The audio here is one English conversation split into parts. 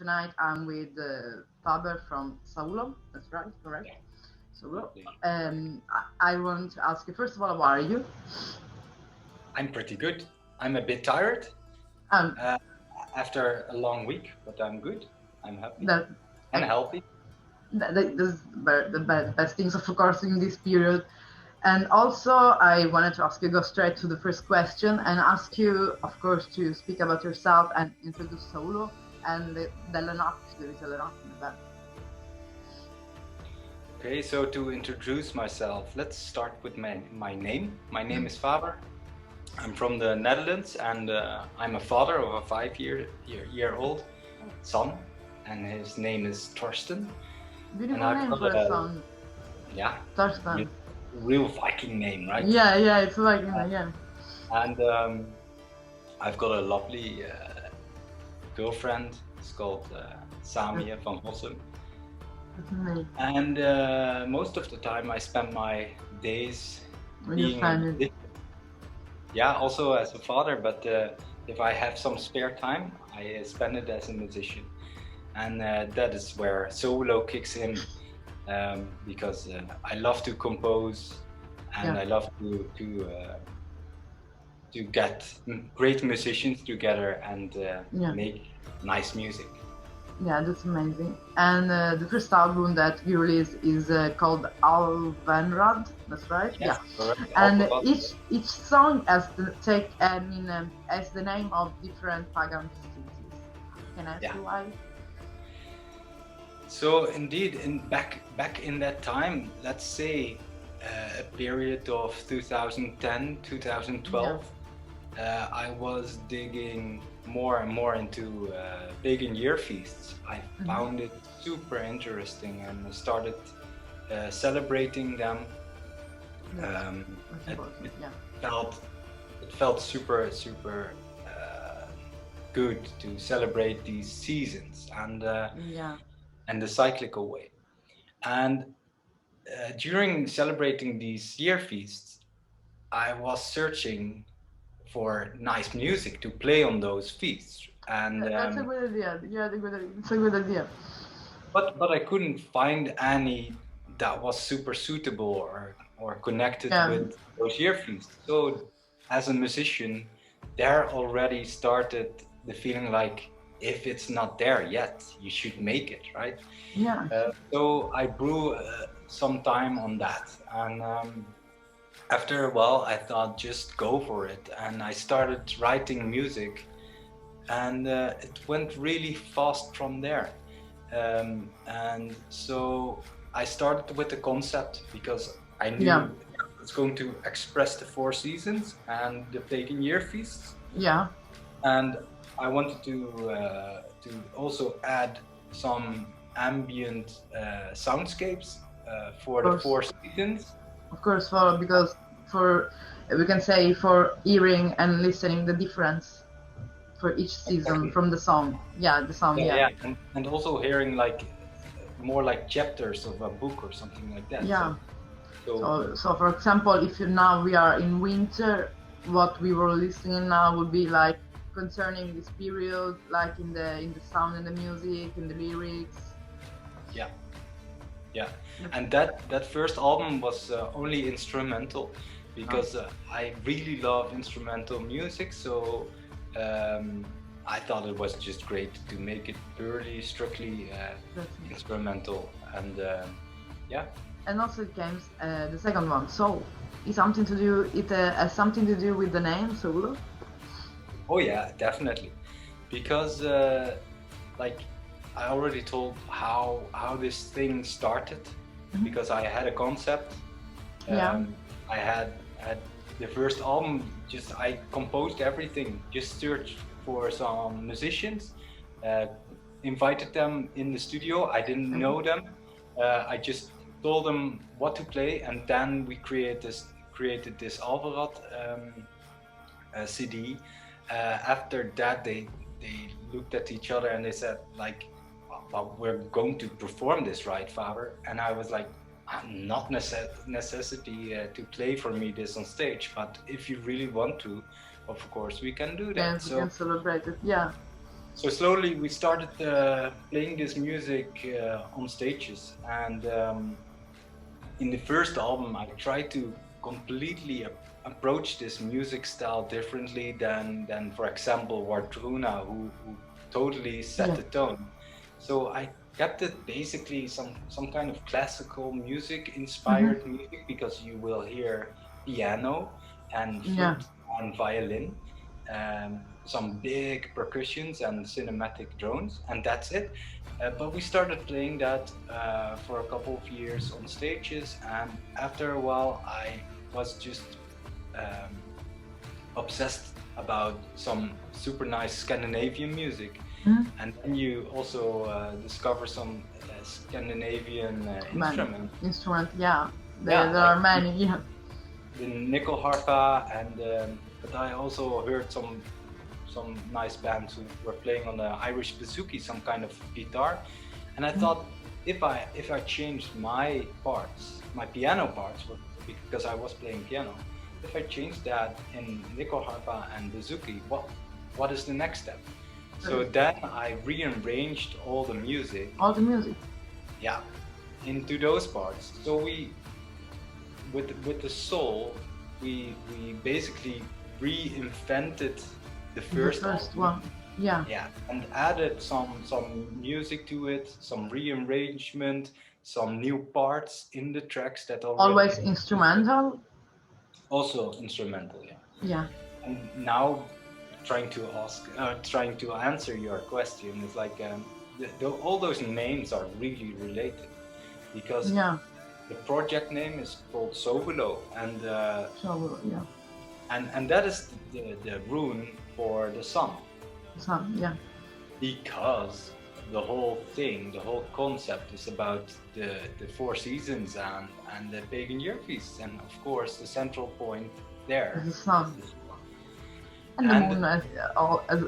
tonight I'm with Faber from Sowulo. That's right, correct? Yeah, Sowulo. absolutely. I want to ask you first of all, how are you? I'm pretty good. I'm a bit tired Um, uh, after a long week, but I'm good. I'm happy that, and healthy. that's the best things, of course, in this period. And also, I wanted to ask you, go straight to the first question and ask you, of course, to speak about yourself and introduce Saulo and the Lenot. There is a Lenot in the band. Okay, so to introduce myself, let's start with my name. My name is Faber. I'm from the Netherlands, and I'm a father of a 5-year-old son, and his name is Torsten. Beautiful And I've name got for a song, yeah, Torsten. real Viking name, right? Yeah, it's like, yeah. And I've got a lovely girlfriend. It's called Samia van Hossem. That's amazing. And most of the time I spend my days When you being a find it. musician. Yeah, also as a father, but if I have some spare time, I spend it as a musician. And that is where Sowulo kicks in, because I love to compose, and Yeah. I love to get great musicians together and Yeah. make nice music. Yeah, that's amazing. And the first album that you released is called Alvenrad. That's right. Yes, Yeah. correct. And Alphabet. each song has has the name of different pagan deities. Can I ask Yeah. you why? So indeed, back in that time, let's say a period of 2010, 2012, I was digging more and more into pagan year feasts. I found it super interesting and started celebrating them. It felt super good to celebrate these seasons and the cyclical way. And during celebrating these year feasts, I was searching for nice music to play on those feasts, and That's a good idea. Yeah, it's a good idea. but I couldn't find any that was super suitable or connected with those year feasts. So as a musician, there already started the feeling like, if it's not there yet, you should make it, right? Yeah. So I brew some time on that, and after a while I thought, just go for it, and I started writing music, and it went really fast from there. And so I started with the concept because I knew it's going to express the 4 seasons and the pagan year feasts. Yeah. And I wanted to also add some ambient soundscapes for the 4 seasons. Of course, because we can say for hearing and listening the difference for each season from the song. Yeah, the song. Yeah. And also hearing like more like chapters of a book or something like that. Yeah. So for example, if now we are in winter, what we were listening now would be like concerning this period, like in the sound and the music and the lyrics. Yeah, and that first album was only instrumental, because I really love instrumental music. So I thought it was just great to make it purely, strictly instrumental, and yeah. And also it came the second one. So it has something to do with the name Sowulo. Oh yeah, definitely, because like I already told how this thing started, because I had a concept. I had the first album. I composed everything. Just searched for some musicians, invited them in the studio. I didn't know them. I just told them what to play, and then we created this Alvarad CD. After that, they looked at each other and they said, like, well, we're going to perform this, right, Faber? And I was like, not necessity to play for me this on stage, but if you really want to, of course we can do that. Yeah, we can celebrate it. Yeah. So slowly we started playing this music on stages, and in the first album I tried to completely approach this music style differently than for example Wardruna, who totally set the tone. So I kept it basically some kind of classical music inspired music, because you will hear piano and flute and violin, some big percussions and cinematic drones, and that's it. But we started playing that for a couple of years on stages, and after a while I was just obsessed about some super nice Scandinavian music. And then you also discover some Scandinavian instrument. There are many. The nickel harpa, and but I also heard some nice bands who were playing on the Irish bouzouki, some kind of guitar, and I thought if I changed my parts, my piano parts, because I was playing piano, if I changed that in nickel harpa and bouzouki, what is the next step? So then I rearranged all the music. Yeah, into those parts. So we, with the soul, we basically reinvented the first one. Yeah, and added some music to it, some rearrangement, some new parts in the tracks that always instrumental. Also instrumental, yeah. And now trying to answer your question is like all those names are really related, because the project name is called Sowulo, and Sowulo, and that is the rune for the sun. Because the whole concept is about the four seasons and the pagan year feasts, and of course the central point there is the sun. And the moon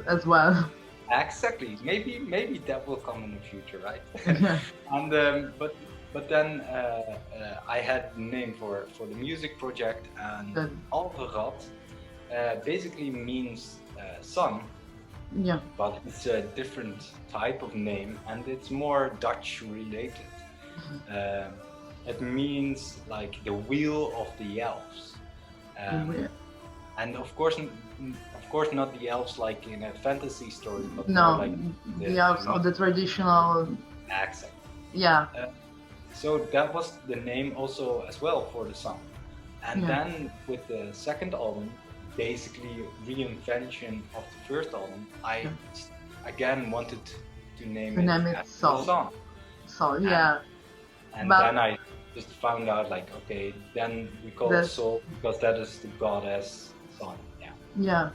as well. Exactly. Maybe that will come in the future, right? And but then I had the name for the music project, and Alverad basically means sun. Yeah. But it's a different type of name, and it's more Dutch related. It means like the wheel of the elves. And of course not the elves like in a fantasy story, but like the elves of the traditional. Exactly. Yeah. So that was the name also as well for the sun. And then with the second album, basically reinvention of the first album, I again wanted to name it Soul. Soul, yeah. And then I just found out like, okay, then we call it Soul because that is the goddess sun. Yeah,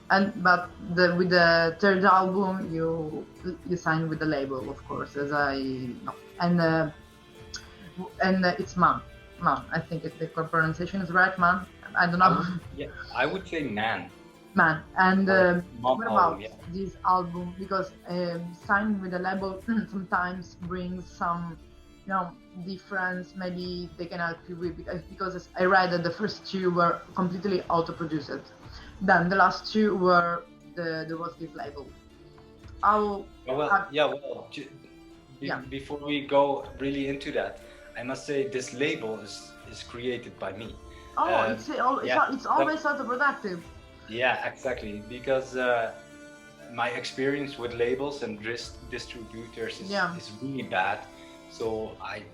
but with the third album, you signed with the label, of course, as I know, and it's Man. I think the pronunciation is right, Man. I don't know. I would say Man. And what about this album? Because signing with a label sometimes brings some, difference. Maybe they can help you with, because I read that the first two were completely auto-produced. Then the last two were there was this label. Before we go really into that, I must say this label is created by me. It's always auto-productive. Yeah, exactly. Because my experience with labels and distributors is really bad. So I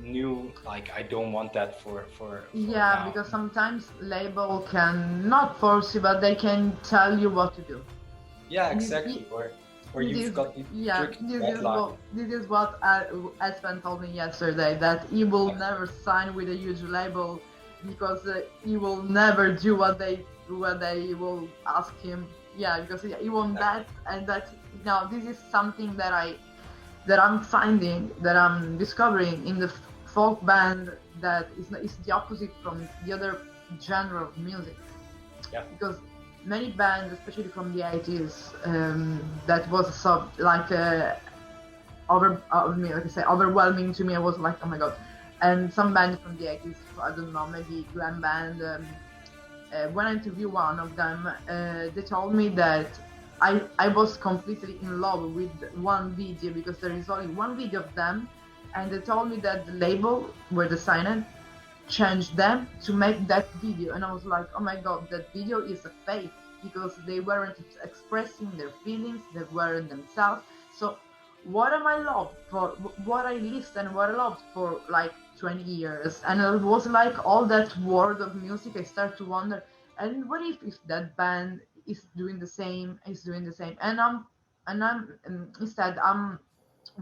knew like I don't want that for now. Because sometimes label can not force you, but they can tell you what to do. Yeah, exactly. Or you've got the deadline. This is what Espen told me yesterday, that he will never sign with a huge label because he will never do what they will ask him. Because he won't that, and that now this is something that I'm finding, that I'm discovering in the folk band, that is the opposite from the other genre of music. Because many bands, especially from the 80s, that was so like overwhelming to me. I was like, oh my god. And some bands from the 80s, I don't know, maybe glam band. When I interviewed one of them, they told me that I was completely in love with one video because there is only one video of them, and they told me that the label where they signed changed them to make that video, and I was like, oh my god, that video is a fake because they weren't expressing their feelings, they weren't themselves. So what am I loved for? What I listened, what I loved for like 20 years, and it was like all that world of music. I start to wonder, and what if that band is doing the same, and instead I'm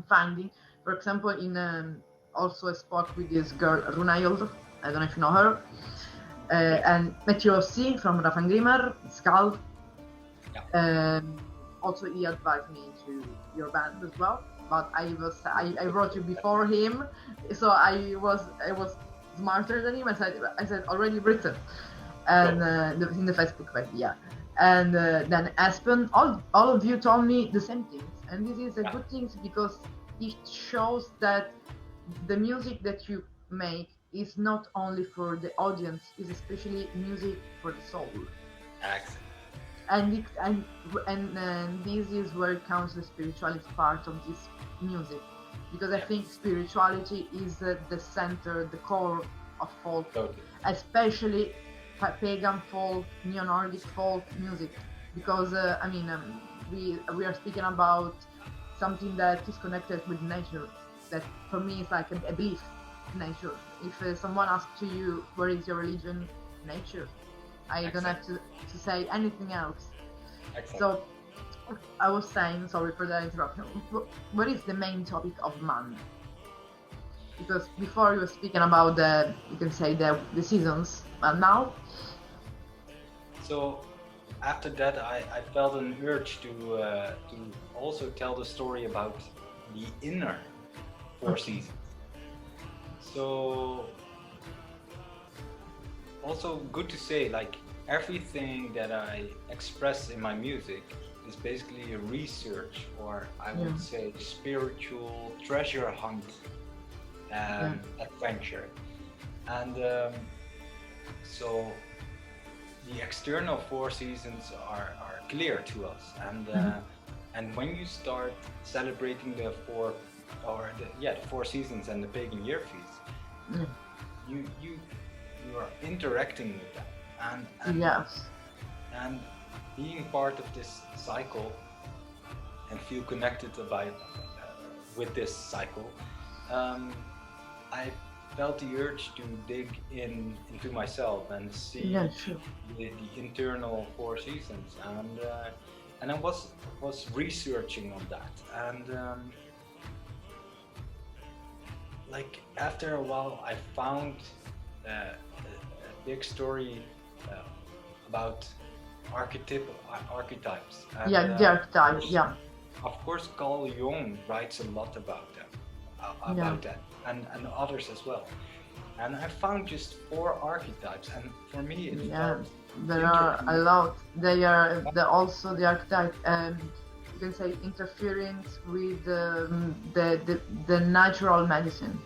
finding, for example, in also I spoke with this girl Runailde. I don't know if you know her, Yes. and Matthew Rossi from Raff Grimmer, Skull. Yeah. Also, he advised me to your band as well, but I wrote you before him, so I was smarter than him. I said already written, and in the Facebook page, yeah. And then Aspen, all of you told me the same things, and this is a good thing because it shows that the music that you make is not only for the audience, is especially music for the soul. Excellent. And this is where counts the spirituality part of this music, because I think spirituality is the center, the core of folk, Totally. especially pagan folk, neo-Nordic folk music, because we are speaking about something that is connected with nature, that for me is like a belief in nature. If someone asks to you, where is your religion? Nature. I don't have to say anything else. Excellent. So I was saying, sorry for the interruption, what is the main topic of Man? Because before you were speaking about you can say the seasons, and now? So after that, I felt an urge to also tell the story about the inner four seasons. So also good to say, like, everything that I express in my music is basically a research, or I would say spiritual treasure hunt adventure. And so the external four seasons are clear to us, and when you start celebrating the four seasons and the pagan year feast, you are interacting with them, and being part of this cycle and feel connected with this cycle. I felt the urge to dig into myself and see the internal four seasons, and I was researching on that, and like after a while I found a big story about archetypes. And, the archetypes, Of course, Carl Jung writes a lot about them, that, and others as well. And I found just 4 archetypes, and for me it felt there are a lot. They are also the archetype. You can say interference with the natural medicine.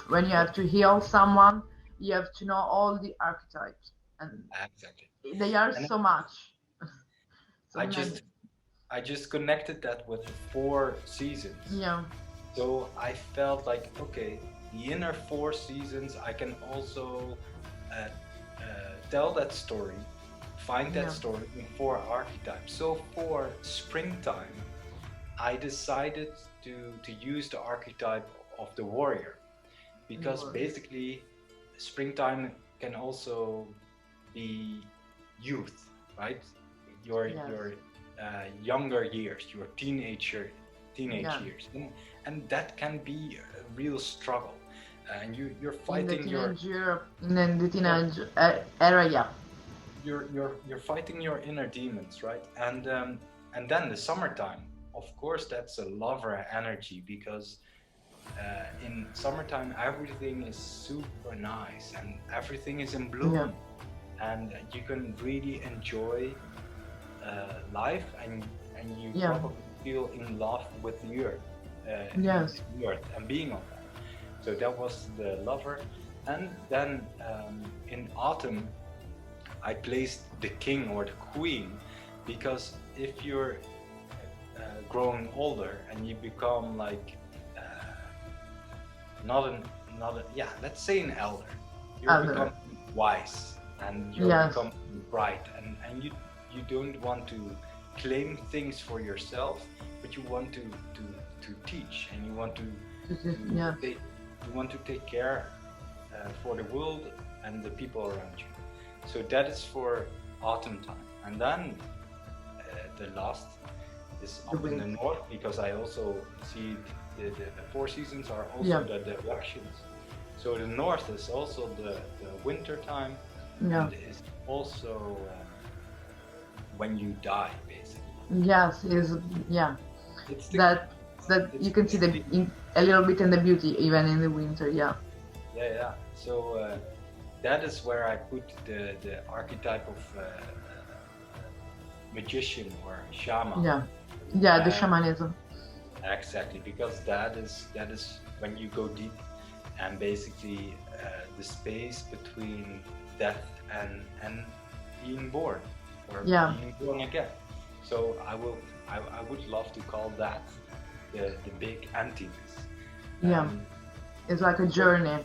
When you have to heal someone, you have to know all the archetypes, and exactly. They are so much. I just connected that with the 4 seasons. Yeah. So I felt like, okay, the inner 4 seasons, I can also tell that story, find that story in 4 archetypes. So for springtime, I decided to use the archetype of the warrior, because basically springtime can also be youth, right? Your younger years, your teenage years, and that can be a real struggle, and you're fighting in the teenage era. You're fighting your inner demons, right? And then the summertime, of course, that's a lover energy, because in summertime everything is super nice and everything is in bloom, and you can really enjoy life, and you probably feel in love with the earth, the earth and being on that. So that was the lover. And then in autumn I placed the king or the queen, because if you're growing older and you become like not a yeah, let's say an elder. You're Elder. becoming wise and you're Yes. becoming bright, and you don't want to claim things for yourself, but you want to teach, and you want to Yeah. you want to take care for the world and the people around you. So that is for autumn time, and then the last is up in the north, because I also see the four seasons are also the directions. So the north is also the winter time, and is also when you die, basically. Yes, is yeah. It's that you can see a little bit in the beauty even in the winter. Yeah. Yeah. So that is where I put the archetype of magician or shaman. Yeah, the shamanism. Exactly, because that is when you go deep, and basically the space between death and being born, or being born again. So I would love to call that the big emptiness. It's like a journey.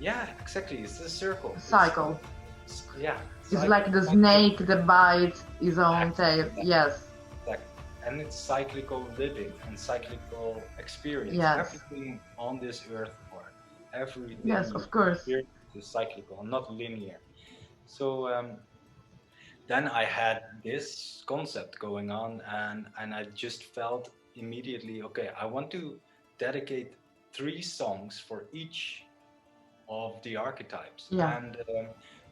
Yeah, exactly. It's a circle. Cycle. It's like the snake that bites his own tail. Yes. Exactly. And it's cyclical living and cyclical experience. Yes. Everything on this earth, or everything. Yes, of course. Is cyclical, not linear. So then I had this concept going on, and I just felt immediately, okay, I want to dedicate 3 songs for each of the archetypes. And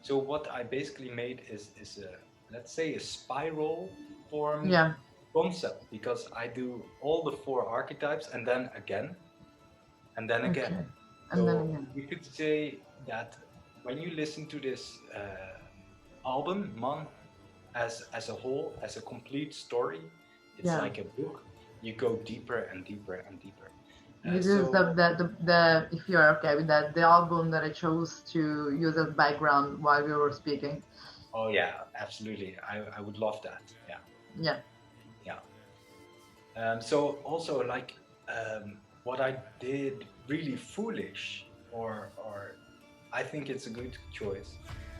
so what I basically made is a, let's say, a spiral form concept, because I do all the 4 archetypes and then again and then again. Okay. And then again. You could say that when you listen to this album, Man, as a whole, as a complete story, it's like a book. You go deeper and deeper and deeper. This is the if you're okay with that, the album that I chose to use as background while we were speaking. Oh yeah, absolutely. I would love that. Yeah. So also, like, what I did really foolish, or I think it's a good choice,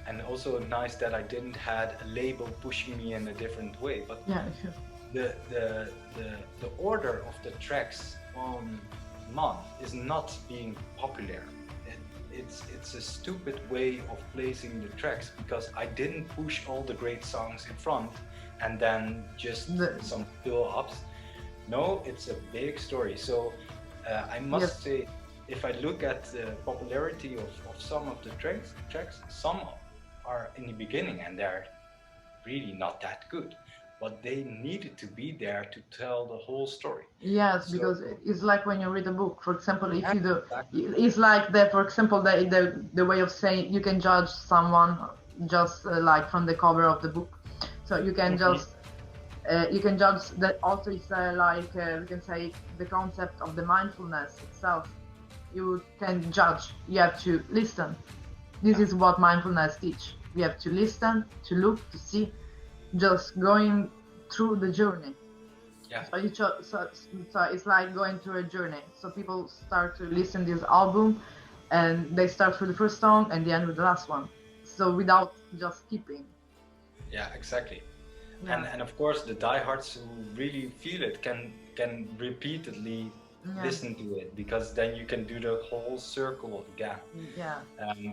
and also nice that I didn't had a label pushing me in a different way. But sure. The order of the tracks on Man is not being popular. It's a stupid way of placing the tracks, because I didn't push all the great songs in front and then just some fill-ups. No, it's a big story. So I must say, if I look at the popularity of some of the tracks, some are in the beginning and they're really not that good, but they needed to be there to tell the whole story. Yes, because it's like when you read a book, for example, if you do, it's like that, for example, the way of saying you can judge someone just like from the cover of the book. So you can just you can judge that. Also, it's like we can say the concept of the mindfulness itself. You can judge. You have to listen. This is what mindfulness teach. We have to listen, to look, to see, just going through the journey. So it's like going through a journey. So people start to listen to this album, and they start with the first song and they end with the last one. So without just skipping. Yeah, exactly. And of course the diehards who really feel it can repeatedly listen to it, because then you can do the whole circle again.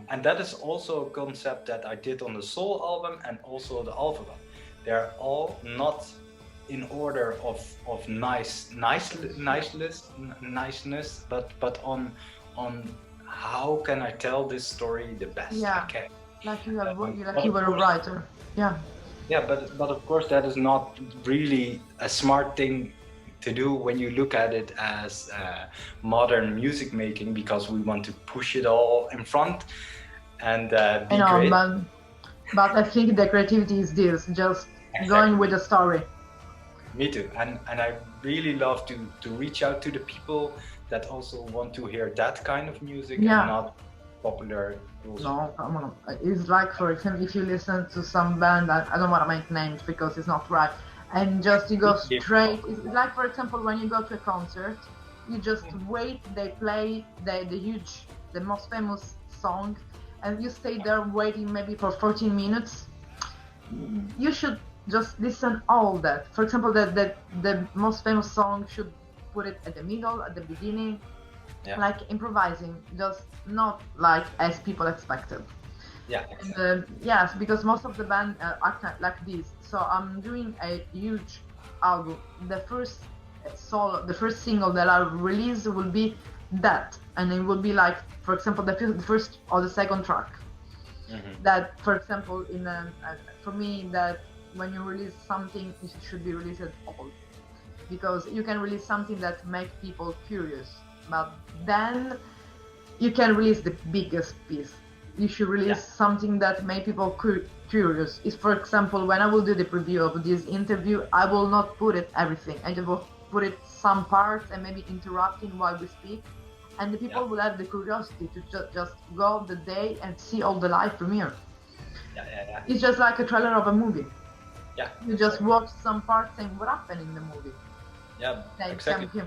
And that is also a concept that I did on the Soul album and also the Alphabet. They're all not in order of niceness, but on how can I tell this story the best I can. Like you were a writer. Yeah, but of course that is not really a smart thing to do when you look at it as modern music making, because we want to push it all in front and be great. But I think the creativity is this, just going with the story. Me too, and I really love to reach out to the people that also want to hear that kind of music and not popular. No, come on. It's like, for example, if you listen to some band, I don't want to make names because it's not right, and just you go Give straight. up. It's like, for example, when you go to a concert, you just wait, they play the most famous song, and you stay there waiting maybe for 14 minutes. You should just listen all that. For example, the most famous song should put it at the middle, at the beginning, Yeah. like improvising, just not like as people expected. Yeah, And exactly. yes, because most of the band act like this. So I'm doing a huge album. The first the first single that I'll release will be that, and it will be like, for example, the first or the second track. That, for example, for me, that when you release something, it should be released all, because you can release something that make people curious, but then you can release the biggest piece. You should release something that make people curious. Is, for example, when I will do the preview of this interview, I will not put it everything. I will put it some parts and maybe interrupting while we speak, and the people will have the curiosity to just go the day and see all the live premiere. Yeah. It's just like a trailer of a movie. Yeah. You just watch some parts and what happened in the movie. Yeah, They exactly.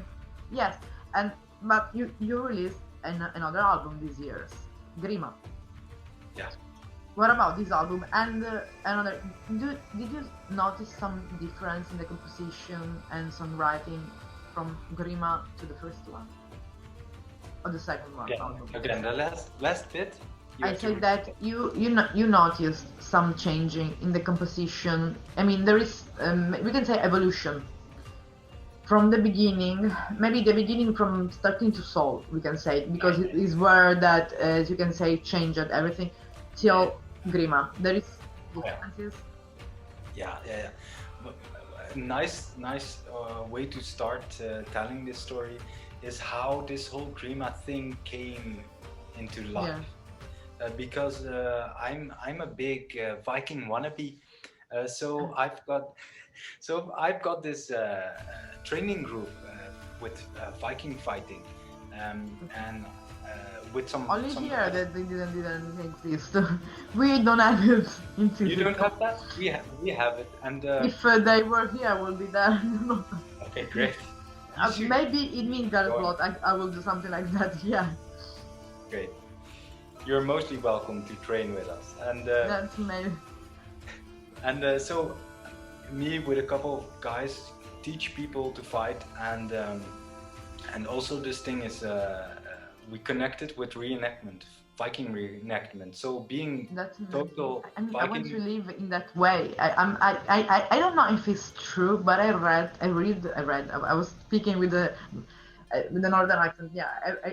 Yes, but you released another album this year, Grima. Yeah. What about this album? And another, did you notice some difference in the composition and songwriting from Grima to the first one, or the second one? Again, the last bit. I say that you noticed some changing in the composition. I mean, there is we can say evolution from the beginning, maybe the beginning from starting to soul, we can say, because it is where that, as you can say, changed everything, till Grima. There is differences. Yeah. Nice way to start telling this story is how this whole Grima thing came into life. Because I'm a big Viking wannabe, so I've got this training group with Viking fighting, and with some. Only here that they didn't exist. We don't have it in physical. You don't have that? We have it, and if they were here, we'll be there. Okay, great. Maybe it means a lot. I will do something like that. Yeah. Great. You're mostly welcome to train with us, and that's maybe. And so, me with a couple of guys teach people to fight, and also this thing is we connected with reenactment, Viking reenactment. So being total. I mean, Viking, I want to live in that way. I don't know if it's true, but I read. I was speaking with the northern accent. Yeah,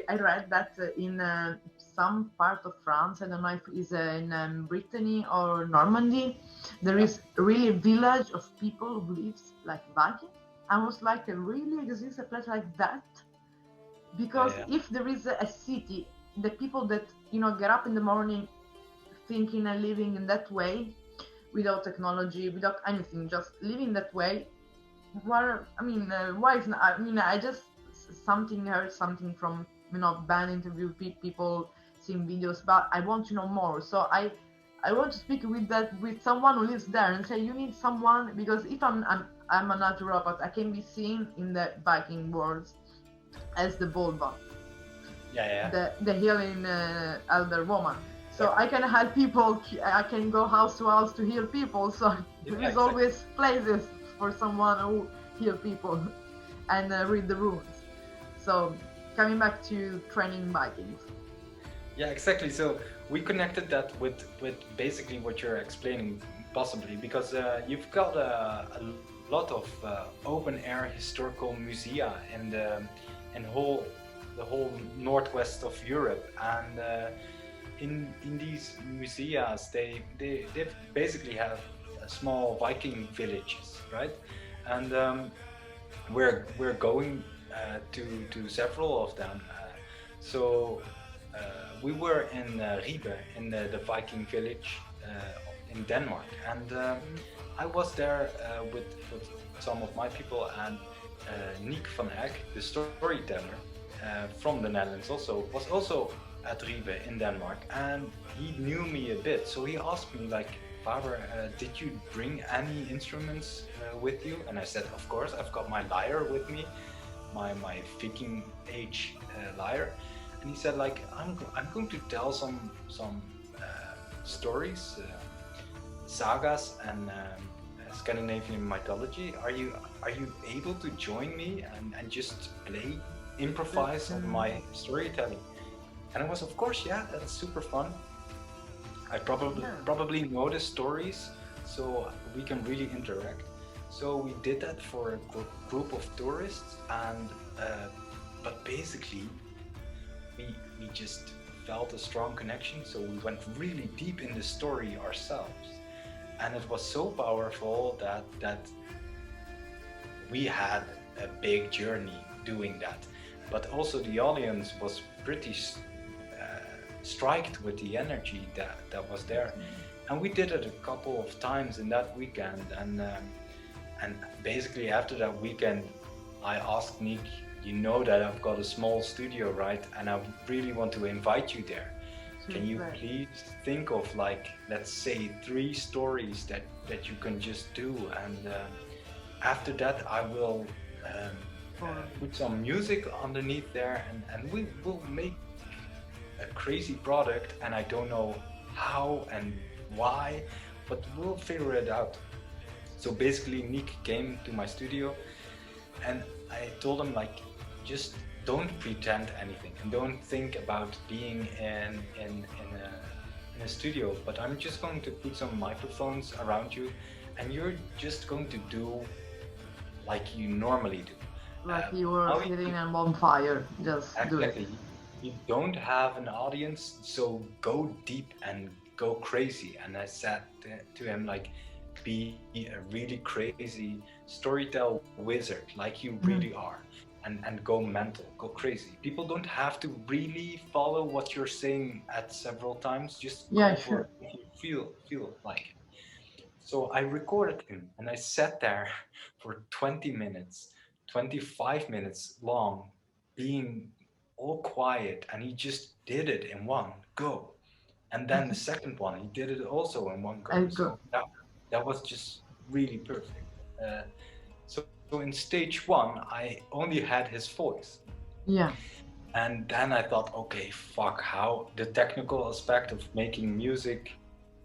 I read that in some part of France, I don't know if it's in Brittany or Normandy, there is really a village of people who lives like Viking. I was like, really exists a place like that? Because if there is a city, the people that get up in the morning thinking and living in that way, without technology, without anything, just living that way, why is not, I just heard something from band interview people, seeing videos, but I want to know more. So I want to speak with someone who lives there and say, you need someone, because if I'm a naturopath, I can be seen in the Viking world as the vulva, the healing elder woman. So I can help people. I can go house to house to heal people. So there is always places for someone who heal people and read the runes. So coming back to training Vikings. Yeah, exactly. So we connected that with basically what you're explaining, possibly, because you've got a lot of open air historical musea in the whole northwest of Europe, and in these museas they basically have small Viking villages, right? And we're going to several of them. So we were in Ribe, in the Viking village in Denmark, and I was there with some of my people, and Nick van Eck, the storyteller from the Netherlands, was also at Ribe in Denmark, and he knew me a bit. So he asked me, like, Faber, did you bring any instruments with you? And I said, of course, I've got my lyre with me, my Viking age lyre. And he said, like, I'm going to tell some stories, sagas, and Scandinavian mythology. Are you able to join me and just improvise on my storytelling? And I was, of course, yeah, that's super fun. I probably know the stories, so we can really interact. So we did that for a group of tourists, and but basically we just felt a strong connection. So we went really deep in the story ourselves, and it was so powerful that we had a big journey doing that. But also the audience was pretty striked with the energy that was there, and we did it a couple of times in that weekend. And basically after that weekend, I asked Nick, you know that I've got a small studio, right? And I really want to invite you there. Can you please think of, like, let's say 3 stories that you can just do, and after that I will put some music underneath there, and we will make a crazy product, and I don't know how and why, but we'll figure it out. So basically Nick came to my studio, and I told him, like, just don't pretend anything and don't think about being in a studio, but I'm just going to put some microphones around you, and you're just going to do like you normally do. Like you were sitting on bonfire, just exactly. do it. You don't have an audience, so go deep and go crazy. And I said to him, like, be a really crazy storytell wizard, like you really are, and go mental, go crazy. People don't have to really follow what you're saying at several times, just go for it if you feel like it. So I recorded him, and I sat there for 20 minutes, 25 minutes long, being all quiet, and he just did it in one go. And then the second one, he did it also in one go. So that was just really perfect. So in stage 1, I only had his voice. Yeah. And then I thought, okay, fuck, how the technical aspect of making music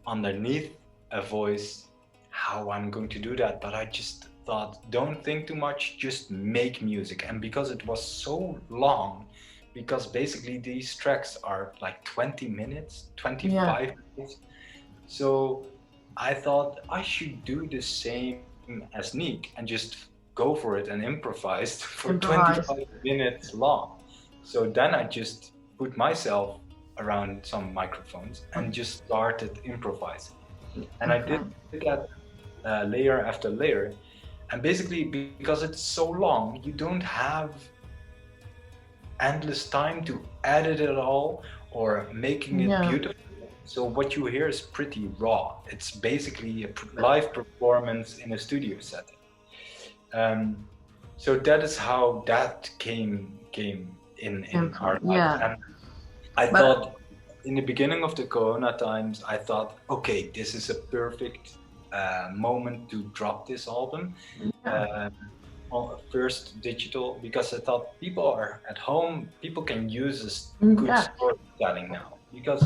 underneath a voice, how I'm going to do that. But I just thought, don't think too much, just make music. And because it was so long, because basically these tracks are like 20 minutes, 25 minutes. So I thought I should do the same as Nick and just go for it and improvise for 25 minutes long. So then I just put myself around some microphones and just started improvising. And I did that layer after layer. And basically, because it's so long, you don't have endless time to edit it all or making it beautiful. So what you hear is pretty raw. It's basically a live performance in a studio setting. So that is how that came in our life. And I thought in the beginning of the Corona times, I thought, okay, this is a perfect moment to drop this album. First digital, because I thought people are at home, people can use this good storytelling now, because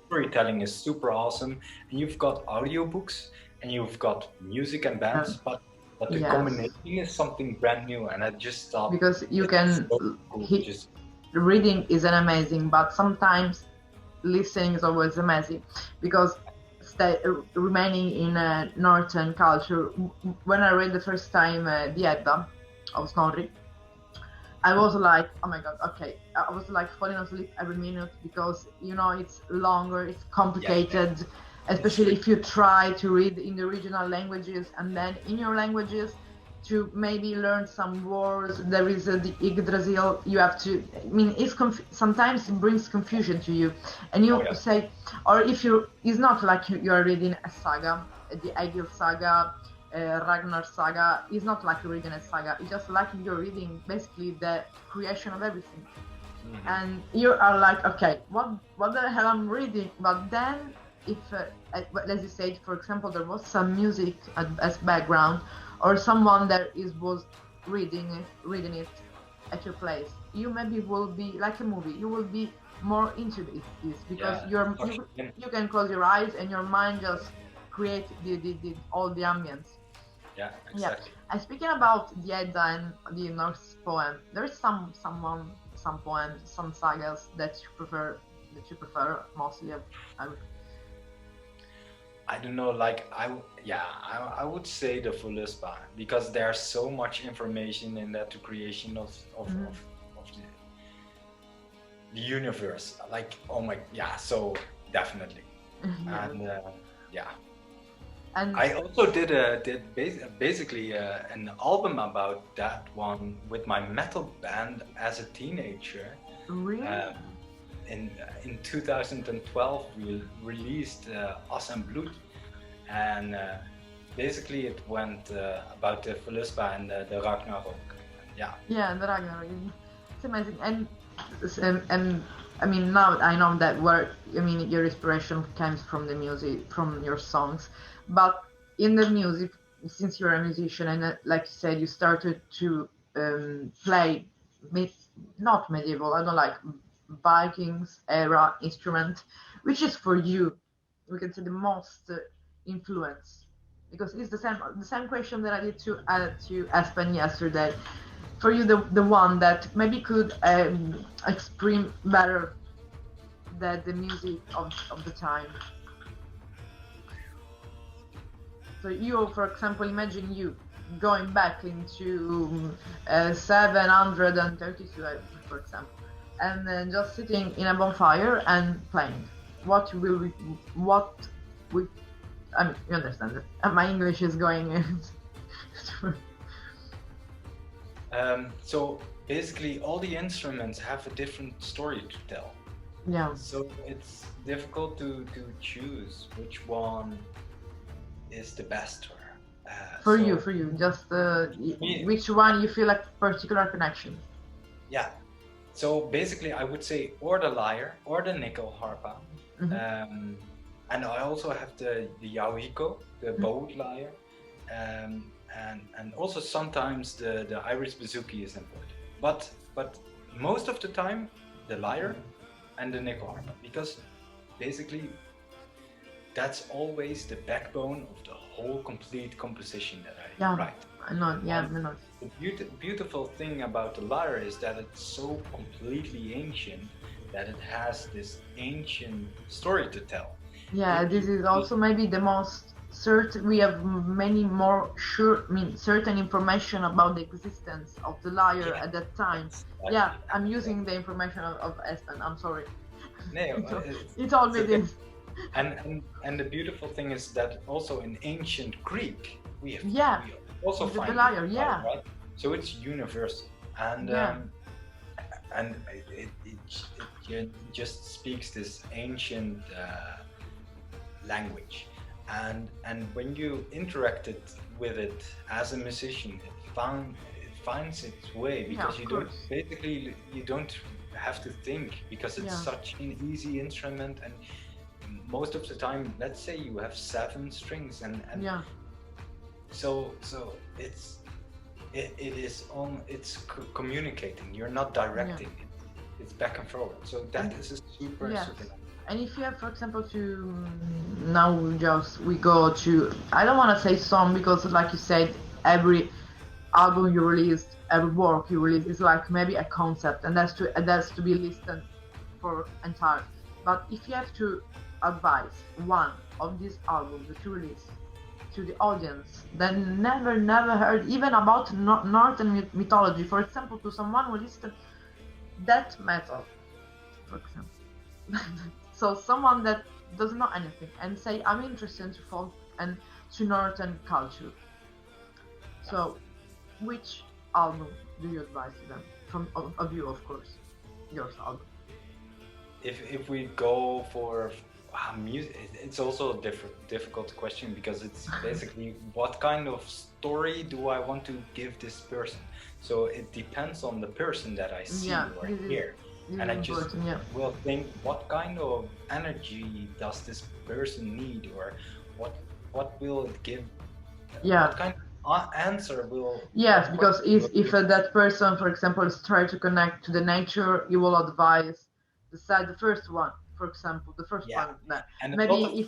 storytelling is super awesome, and you've got audiobooks and you've got music and bands, but the combination is something brand new. And I just thought, because you can reading is an amazing, but sometimes listening is always amazing, because remaining in a northern culture, when I read the first time the Edda of Snorri, I was like, oh my god, okay. I was like falling asleep every minute, because it's longer, it's complicated, especially if you try to read in the regional languages, and then in your languages to maybe learn some words. There is the Yggdrasil. You have to. I mean, sometimes it brings confusion to you, and you say, or if it's not like you are reading a saga, the Egil saga, Ragnar saga. It's not like you're reading a saga. It's just like you're reading basically the creation of everything, and you are like, okay, what the hell I'm reading? But then if, as you said, for example, there was some music as background, or someone that was reading it at your place, you maybe will be like a movie. You will be more into this because Yeah, you can close your eyes and your mind just create the all the ambience. yeah, Yeah. exactly. And speaking about the Edda and the Norse poem, there is some poems, some sagas that you prefer mostly. I would, I don't know, like I would say the Voluspa because there's so much information in that to creation of the universe. Like, oh my, yeah, so definitely. yeah. And yeah, And I also basically an album about that one with my metal band as a teenager. really, Um, in 2012, we released As en Bloed, and basically it went about the Voluspa and the Ragnarok. Yeah. yeah, the Ragnarok. It's amazing. And I mean, now I know that your inspiration comes from the music, from your songs, but in the music, since you're a musician and like you said, you started to play not medieval, I don't like Vikings era instrument, which is for you, we can say the most influence, because it's the same question that I did to Aspen yesterday. For you, the one that maybe could express better the music of the time. So you, for example, imagine you going back into 732, for example, and then just sitting in a bonfire and playing. What will we? What we? I mean, you understand it. And my English is going. So basically, all the instruments have a different story to tell. Yeah. So it's difficult to choose which one is the best for you, just which one you feel like particular connection. Yeah. So basically, I would say or the lyre or the nickel harpa, and I also have the yauhiko, the bowed lyre, and also sometimes the Irish bouzouki is employed. But most of the time, the lyre and the nickel harpa, because basically that's always the backbone of the whole complete composition that I write. I know. The beautiful thing about the lyre is that it's so completely ancient that it has this ancient story to tell. Yeah, this is also maybe the most certain. We have many more certain information about the existence of the lyre at that time. Yeah, I'm using the information of Espen. I'm sorry. No, he told me this. And the beautiful thing is that also in ancient Greek we also find the lyre, right? So it's universal, and it just speaks this ancient language, and when you interacted with it as a musician, it finds its way, because you don't have to think, because it's such an easy instrument. And most of the time, let's say you have 7 strings, and so it's communicating. You're not directing it. It's back and forward. So that is a super super. And if you have, for example, now we go to, I don't want to say song, because like you said, every album you released, every work you release is like maybe a concept, and that's to be listened for entire. But if you have to advise one of these albums that you release to the audience that never heard even about Northern mythology, for example, to someone who listens death metal, for example. So someone that doesn't know anything and say, I'm interested to folk and to Northern culture. So which album do you advise to them? From of you, of course, your album. If we go for music, it's also a difficult question, because it's basically what kind of story do I want to give this person. So it depends on the person that I see or hear. And I Really just important, yeah. will think, what kind of energy does this person need, or what will it give? Yeah. What kind of answer will Yes, what because question will if give? that person, for example, is trying to connect to the nature, you will advise decide the first one. For example, the first Yeah, one. That and a lot maybe of if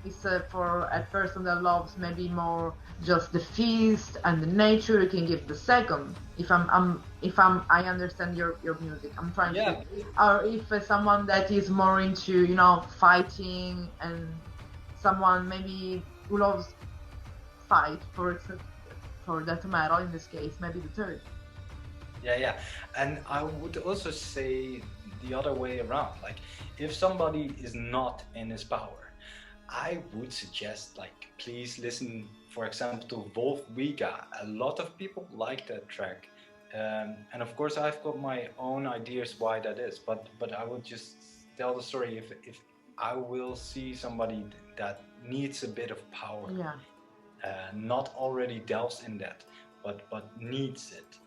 it's for a person that loves maybe more just the feast and the nature, you can give the second. If I understand your music, I'm trying yeah, to. Or if someone that is more into fighting, and someone maybe who loves fight for that matter, in this case, maybe the third. yeah. And I would also say the other way around. Like, if somebody is not in his power, I would suggest, like, please listen, for example, to Wolf Wiga. A lot of people like that track. And of course, I've got my own ideas why that is. But I would just tell the story. If I will see somebody that needs a bit of power, Yeah. not already delves in that, but needs it,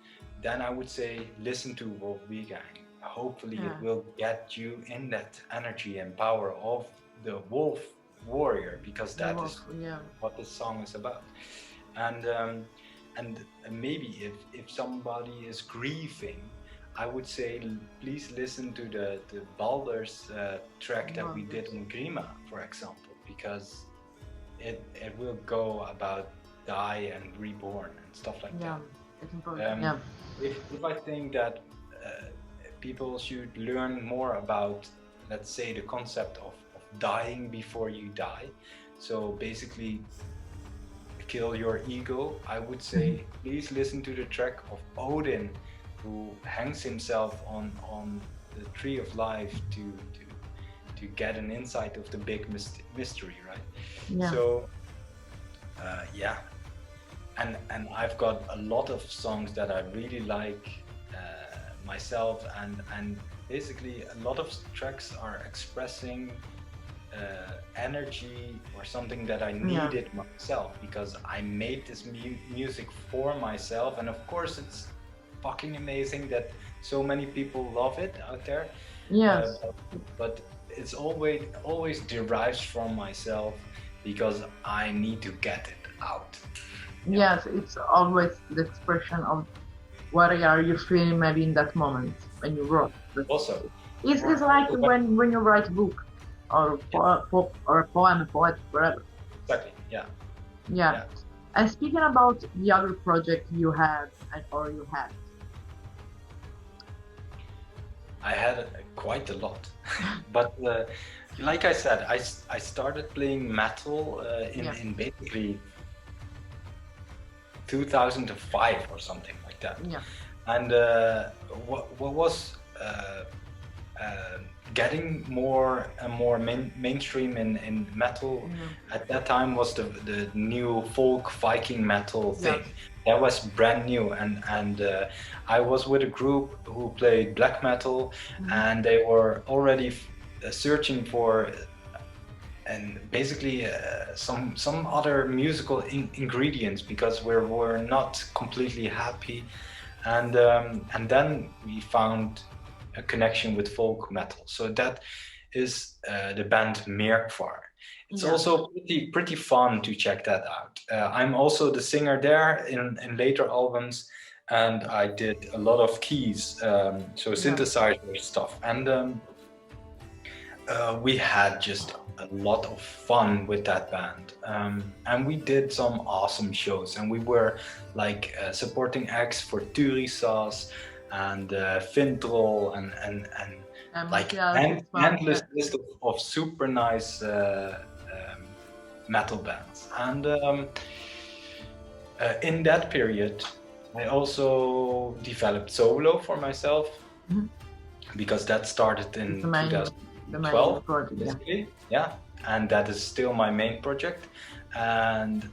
then I would say listen to Wolf Wigang. Hopefully, Yeah. it will get you in that energy and power of the wolf warrior, because that is Yeah. what this song is about. And maybe if somebody is grieving, I would say please listen to the Baldur's track that we did in Grima, for example, because it will go about die and reborn and stuff like Yeah. that. It's important. Yeah. If I think that people should learn more about, let's say, the concept of dying before you die, so basically kill your ego, I would say please listen to the track of Odin, who hangs himself on the tree of life to get an insight of the big mystery, right? Yeah. So yeah, and I've got a lot of songs that I really like myself, and basically a lot of tracks are expressing energy or something that I needed myself, because I made this music for myself, and of course it's fucking amazing that so many people love it out there. Yes. But it's always derives from myself, because I need to get it out. Yes, it's always the expression of what are you feeling maybe in that moment when you wrote. Also, It's like when you write a book or or a poem, a poet, whatever. Exactly. Yeah. And speaking about the other project you had or you had. I had quite a lot, but like I said, I started playing metal in basically 2005 or something like that. Yeah. And what was getting more and more mainstream in metal at that time was the new folk Viking metal thing. That was brand new, and I was with a group who played black metal, and they were already searching for and basically some other musical ingredients, because we're not completely happy, and then we found a connection with folk metal. So that is the band Merkvar. It's also pretty fun to check that out. I'm also the singer there in later albums, and I did a lot of keys, so synthesizer stuff, and we had just a lot of fun with that band, and we did some awesome shows, and we were like supporting acts for Turisas and Fintrol and like endless list of super nice metal bands. And in that period I also developed Sowulo for myself, because that started in 2012 basically. And that is still my main project. And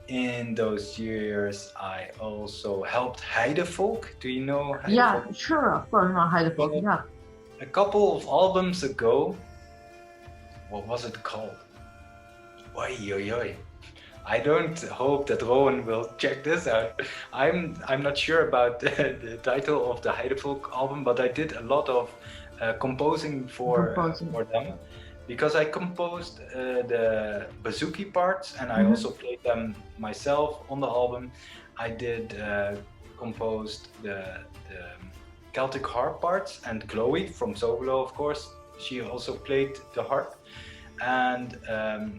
in those years I also helped Heidefolk. Do you know Heidefolk? Yeah, sure, of course, no, Heidefolk. Yeah. A couple of albums ago, what was it called? Oi, oi, oi. I don't hope that Rowan will check this out. I'm not sure about the title of the Heidevolk album, but I did a lot of composing for them, because I composed the bouzouki parts, and I also played them myself on the album. I did composed the Celtic harp parts, and Chloe from Sowulo, of course, she also played the harp. And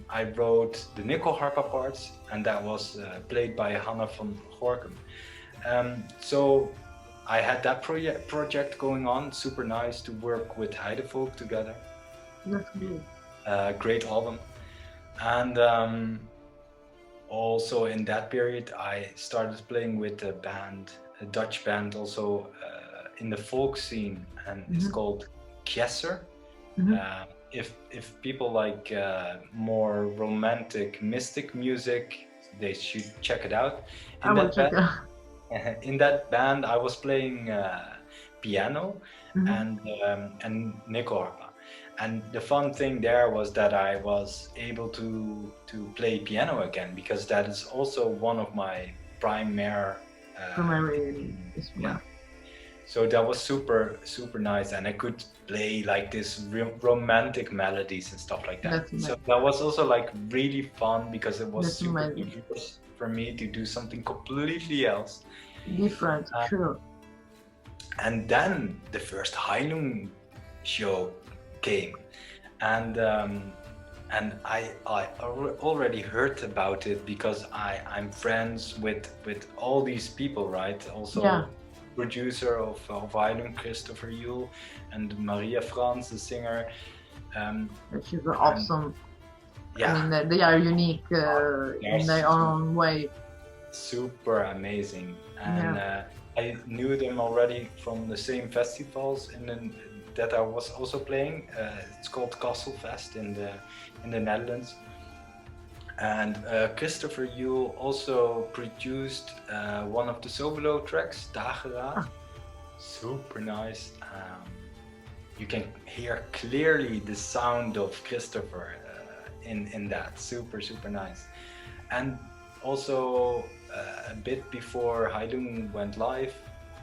I wrote the nickel harpa parts, and that was played by Hanna van Gorkum. So I had that project going on. Super nice to work with Heidevolk together. That's good. Great album. And also in that period, I started playing with a band, a Dutch band, also in the folk scene, and it's called Kjesser. If people like more romantic, mystic music, they should check it out. In that band, I was playing piano and nickel harpa. And the fun thing there was that I was able to play piano again, because that is also one of my primary. Yeah. So that was super nice, and I could play like this romantic melodies and stuff like that. So that was also like really fun, because it was super diverse for me to do something completely else. Different, true. And then the first Heilung show came, and I already heard about it, because I'm friends with all these people, right? Also producer of Heilung, Christopher Yule, and Maria Franz, the singer. She's awesome. Yeah, I mean, they are unique in their own way. Super amazing, and I knew them already from the same festivals that I was also playing. It's called Kasselfest in the Netherlands. And Christopher Yule also produced one of the Sowulo tracks, Dageraad. Super nice. You can hear clearly the sound of Christopher in that. Super nice. And also a bit before Heilung went live,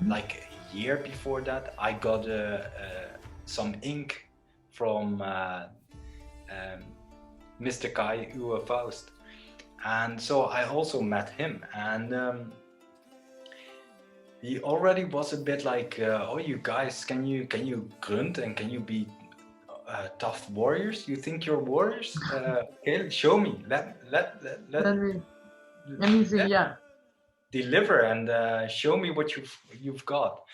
like a year before that, I got some ink from Mr. Kai Uwe Faust, and so I also met him, and he already was a bit like, oh, you guys, can you grunt, and can you be tough warriors? You think you're warriors? Okay, show me. Let me see. Yeah. Deliver and show me what you've got.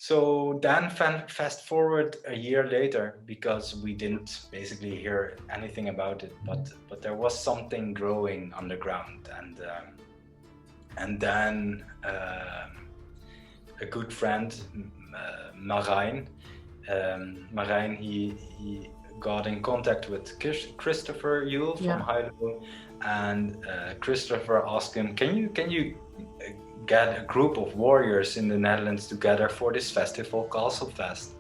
So then fast forward a year later, because we didn't basically hear anything about it, but there was something growing underground, and then a good friend, Marijn, he got in contact with Christopher Yule from Heilung, and Christopher asked him, can you get a group of warriors in the Netherlands together for this festival, Kasselfest?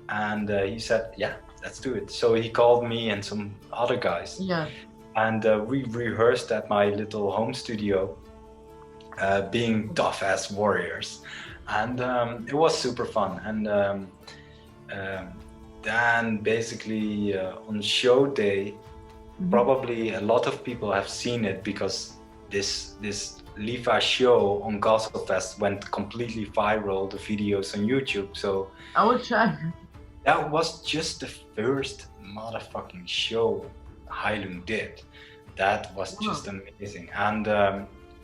And he said, yeah, let's do it. So he called me and some other guys. Yeah. And we rehearsed at my little home studio, being tough-ass warriors. And it was super fun. And then basically on show day, probably a lot of people have seen it, because this Lifa show on Kasselfest went completely viral, the videos on YouTube. So I will try. That was just the first motherfucking show Heilung did. That was just amazing, and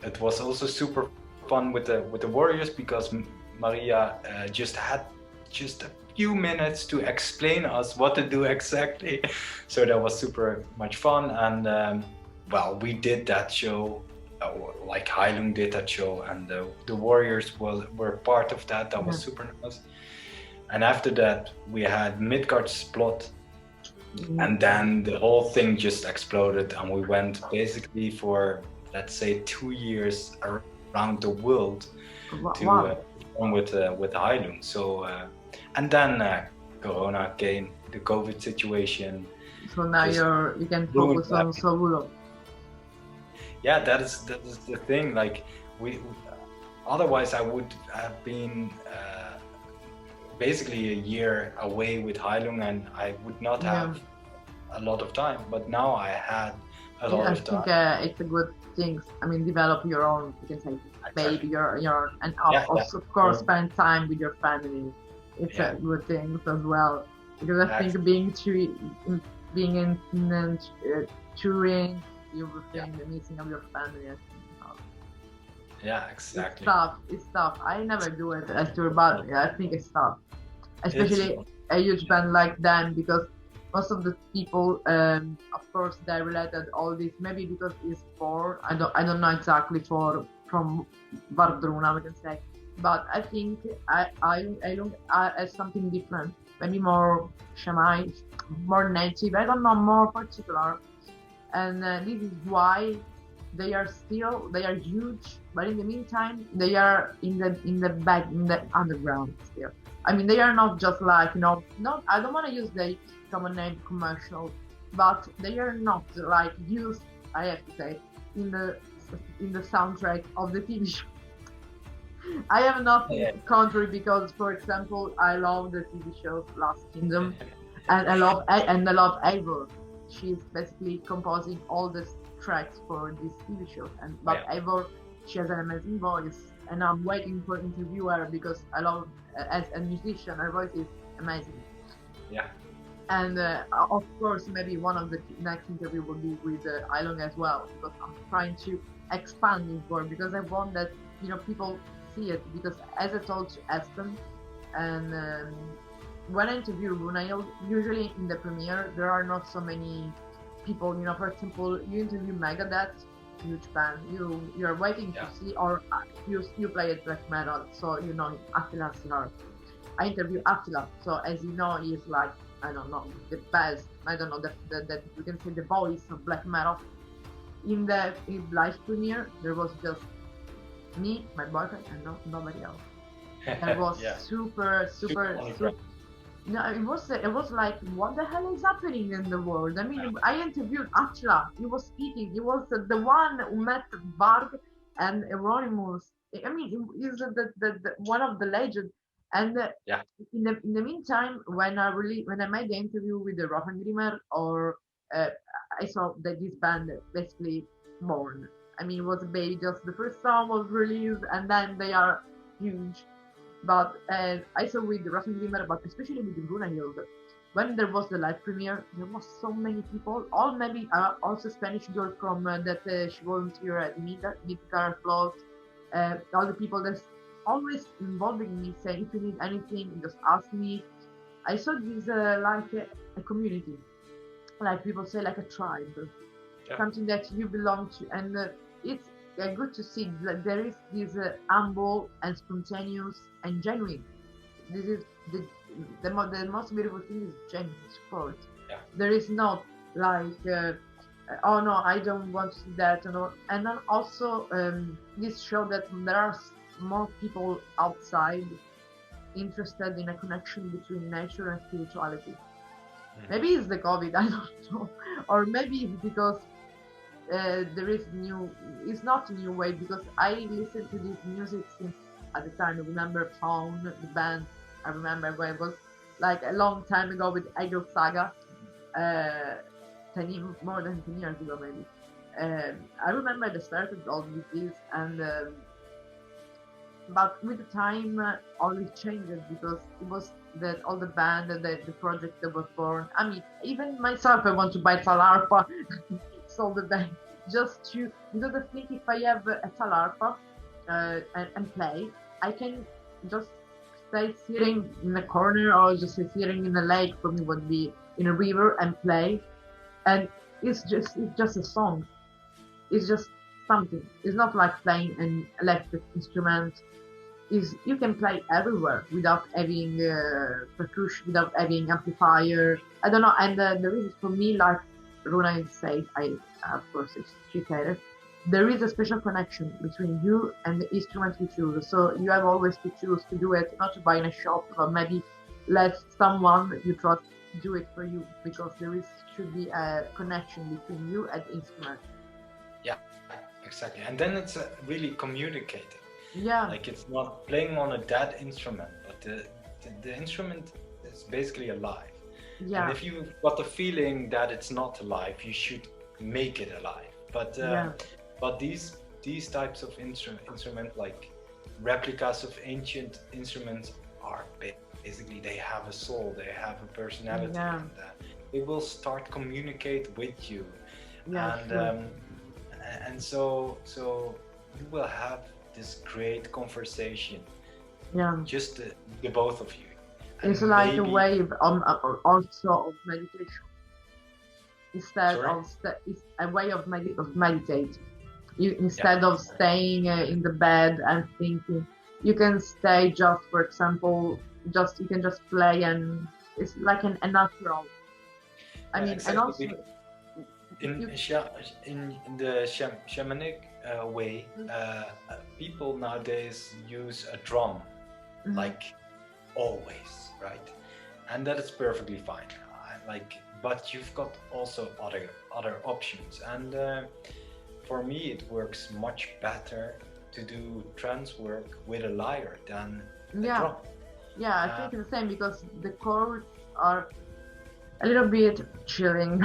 it was also super fun with the warriors, because Maria just had just a few minutes to explain us what to do exactly. So that was super much fun, and well, we did that show. Like Heilung did that show, and the warriors were part of that. That was super nice. And after that, we had Midgard's plot, and then the whole thing just exploded, and we went basically for, let's say, 2 years around the world to perform with Heilung. So and then Corona came, the COVID situation. So now you can focus on Sowulo. Yeah, that is the thing. Like we otherwise I would have been basically a year away with Heilung, and I would not Yeah. have a lot of time. But now I had a lot I of think time. it's a good thing. I mean, develop your own, you can say, baby, Exactly. your, and Yeah, yeah. also, of course, Or, spend time with your family. It's yeah, a good thing as well, because I think actually. being in touring, you will Yeah, think the missing of your family. I think, yeah, it's exactly. tough. It's tough. I never do it as tour, but I think it's tough, It's especially a huge band like them, because most of the people, of course, they related all this, maybe because it's for, I don't know exactly for from Vardruna, we can say, but I think I look at something different, maybe more shamanic, more native, I don't know, more particular, and this is why they are huge, but in the meantime they are in the back, in the underground still. I mean, they are not just like, not, I don't want to use the common name commercial, but they are not like used, I have to say, in the soundtrack of the TV show. I have nothing yeah, contrary, because, for example, I love the TV show Last Kingdom, and I love Eivor. She's basically composing all the tracks for this TV show. And but yeah, Eivor, she has an amazing voice, and I'm waiting for interview her, because I love, as a musician, her voice is amazing. yeah, And of course, maybe one of the next interview will be with Ailong as well, because I'm trying to expand this work, because I want that people see it. Because as I told to Aston, and when I interview Runail, usually in the premiere there are not so many people. For example, you interview Megadeth, huge band. You're waiting to yeah, see, or you play at black metal, so Attila Sylar. I interview Attila, so as you know, he's like, I don't know, the best. I don't know, that you can say the voice of black metal. In live premiere, there was just me, my boyfriend, and nobody else. That was yeah. super, Super super, super. underground. No, it was like, what the hell is happening in the world? I mean, I interviewed Attila. He was speaking. He was the one who met Varg and Euronymous. I mean, he's the one of the legends. And Yeah, in the meantime, when I made the interview with the Rockengrimmer, or uh, I saw that this band basically born. I mean, it was a baby. Just the first song was released, and then they are huge. But I saw with the Russian Glimmer, but especially with the Brunhilde, when there was the live premiere, there was so many people, all maybe also Spanish girl from that she volunteered at Mythical Flows, all the people that's always involving me, saying, if you need anything, just ask me. I saw this like a community, like people say, like a tribe, yeah, something that you belong to, and it's good to see that there is this humble and spontaneous and genuine. This is the most beautiful thing, is genuine support. yeah, There is not like, oh no, I don't want to see that, and then also this show that there are more people outside interested in a connection between nature and spirituality. Maybe it's the COVID, I don't know, or maybe it's because there is new. It's not a new wave, because I listened to this music since at the time. I remember Faun, the band. I remember when it was like a long time ago with Egil Saga, uh, more than 10 years ago maybe. I remember they started all with this, and but with the time, all it changes, because it was that all the band, the project that was born. I mean, even myself, I want to buy Talarpa, sold the band, just to, because I think if I have a Talarpa and play, I can just stay sitting in a corner, or just sitting in a lake. For me, would be in a river and play, and it's just a song. It's just something. It's not like playing an electric instrument. Is you can play everywhere without having percussion, without having amplifier. I don't know, and there is, for me, like Runa said, I of course it's educated. There is a special connection between you and the instrument you choose. So you have always to choose to do it, not to buy in a shop, but maybe let someone you trust do it for you, because there should be a connection between you and the instrument. yeah. exactly. And then it's really communicating. Yeah, Like it's not playing on a dead instrument, but the instrument is basically alive. And yeah, if you've got the feeling that it's not alive, you should make it alive. yeah, But these types of instrument like replicas of ancient instruments are basically, they have a soul, they have a personality, yeah, and they will start communicate with you, yeah, and sure. so you will have this great conversation, Yeah. just the both of you, It's and like a maybe. wave also of meditation. Instead Sorry. of it's a way of meditate. You Yeah, instead of staying in the bed and thinking, you can stay just, for example, just you can just play, and it's like a natural. I yeah, mean, and exactly. also In you. in the shamanic way, people nowadays use a drum, Mhm. like always, right? And that is perfectly fine. But you've got also other options, and for me, it works much better to do trance work with a lyre than a Yeah, drum. yeah, I Uh, think it's the same because the chords are a little bit chilling.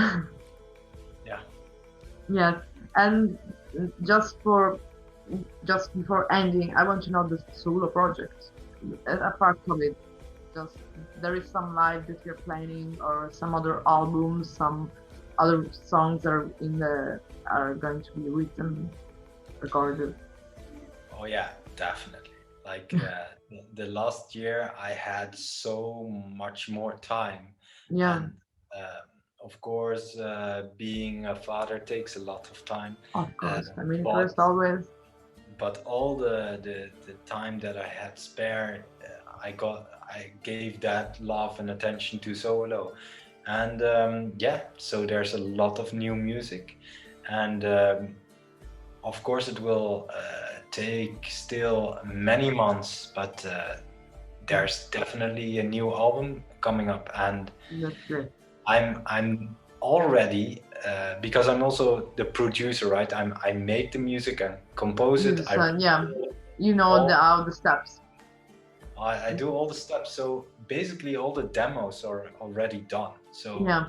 yeah, Yes, and just for just before ending, I want to know the Sowulo project. Apart from it, just there is some live that you're planning, or some other albums, some other songs that are going to be written, recorded. oh yeah, definitely. Like the last year, I had so much more time, Yeah, and of course, being a father takes a lot of time. of Uh, course. I mean, first but always. but all the time that I had spare, I gave that love and attention to Sowulo, and yeah, so there's a lot of new music, and of course it will take still many months, but there's definitely a new album coming up, and That's great. I'm already because I'm also the producer, right? I make the music and compose You it. I decide, yeah. You know all all the steps. I do all the steps. So basically, all the demos are already done. So Yeah,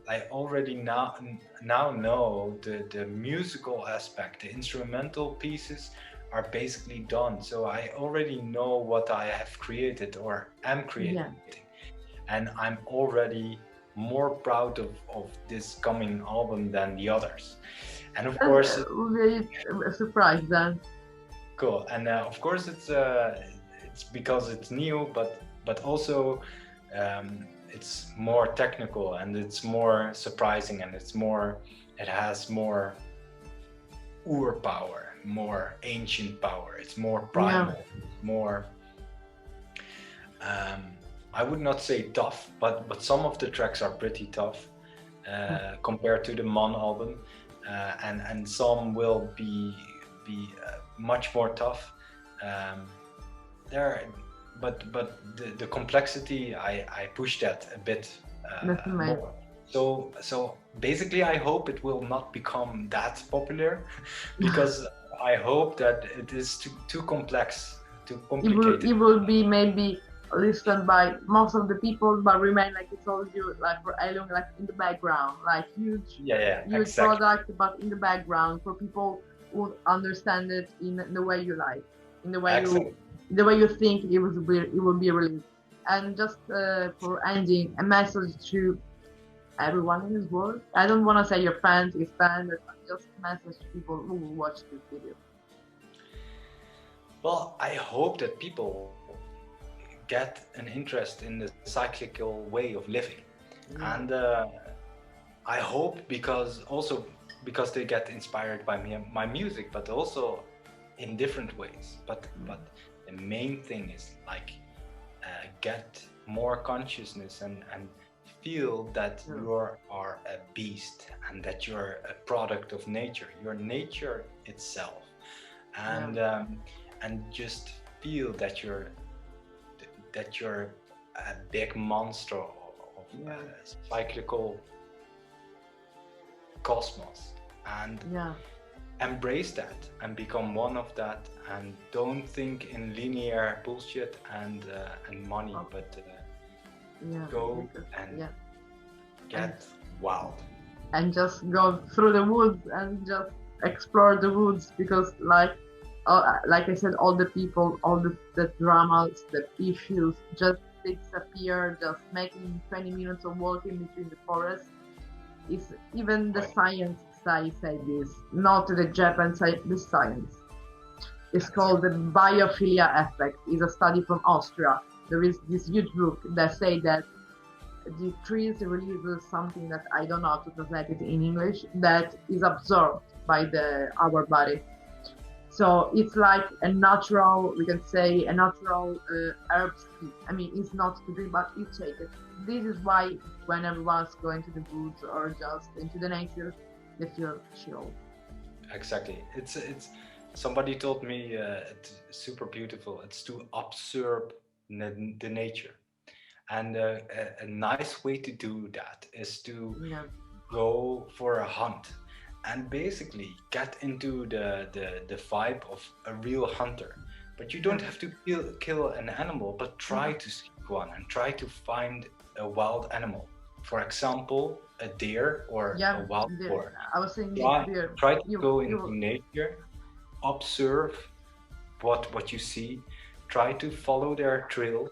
I already now know the musical aspect. The instrumental pieces are basically done. So I already know what I have created or am yeah. creating, and I'm already more proud of this coming album than the others. And of That's course, really a surprise then. cool. And of course, it's because it's new, but also it's more technical and it's more surprising and it has more ur power, more ancient power. It's more Yeah, primal, more. Um, I would not say tough, but some of the tracks are pretty tough compared to the Mon album, and some will be much more tough. Um, there, but the complexity I push that a bit that's amazing. more. So basically, I hope it will not become that popular, because I hope that it is too complex, too It complicated. will be maybe listened by most of the people, but remain, like I told you, like for Alien, like in the background, like Yeah, yeah, huge exactly. product, but in the background for people who understand it in the way you like, in Excellent. the way you think it will be released. And just for ending, a message to everyone in this world. I don't want to say your fans, your fans, but just a message to people who will watch this video. Well, I hope that people get an interest in the cyclical way of living, Yeah, and I hope because they get inspired by my music, but also in different ways. But the main thing is like get more consciousness and feel that yeah, you are a beast and that you're a product of nature. You're nature itself, yeah, and just feel that you're a big monster of yeah, cyclical cosmos, and yeah. embrace that and become one of that, and don't think in linear bullshit and money, but go and get wild. And just go through the woods and just explore the woods, because like I said, all the people, all the dramas, the issues just disappear, just making 20 minutes of walking between the forests. Is even the science side say this, not the Japan side, the science. It's called the biophilia effect. It's a study from Austria. There is this huge book that say that the trees releases something that I don't know how to translate it in English, that is absorbed by our body. So it's like a natural, we can say, a natural herb tea. I mean, it's not to drink, but you take it. This is why when everyone's going to the woods or just into the nature, they feel chill. Exactly. It's somebody told me it's super beautiful. It's to observe the nature. And a nice way to do that is to go for a hunt and basically get into the vibe of a real hunter. But you don't have to kill an animal, but try to seek one and try to find a wild animal. For example, a deer or a wild boar. I was saying deer. Try to go into nature, observe what you see, try to follow their trails,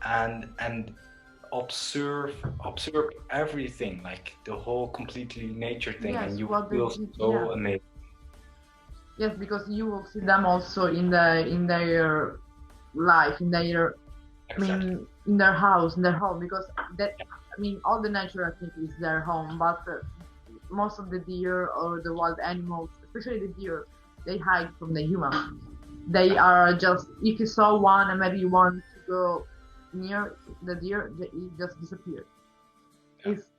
and observe everything, like the whole completely nature thing, and you feel so amazing. Yes, because you will see them also in their life, in their in their house, in their home, because all the nature, I think, is their home, but most of the deer or the wild animals, especially the deer, they hide from the human. They are just, if you saw one and maybe you want to go near the deer, they just disappear.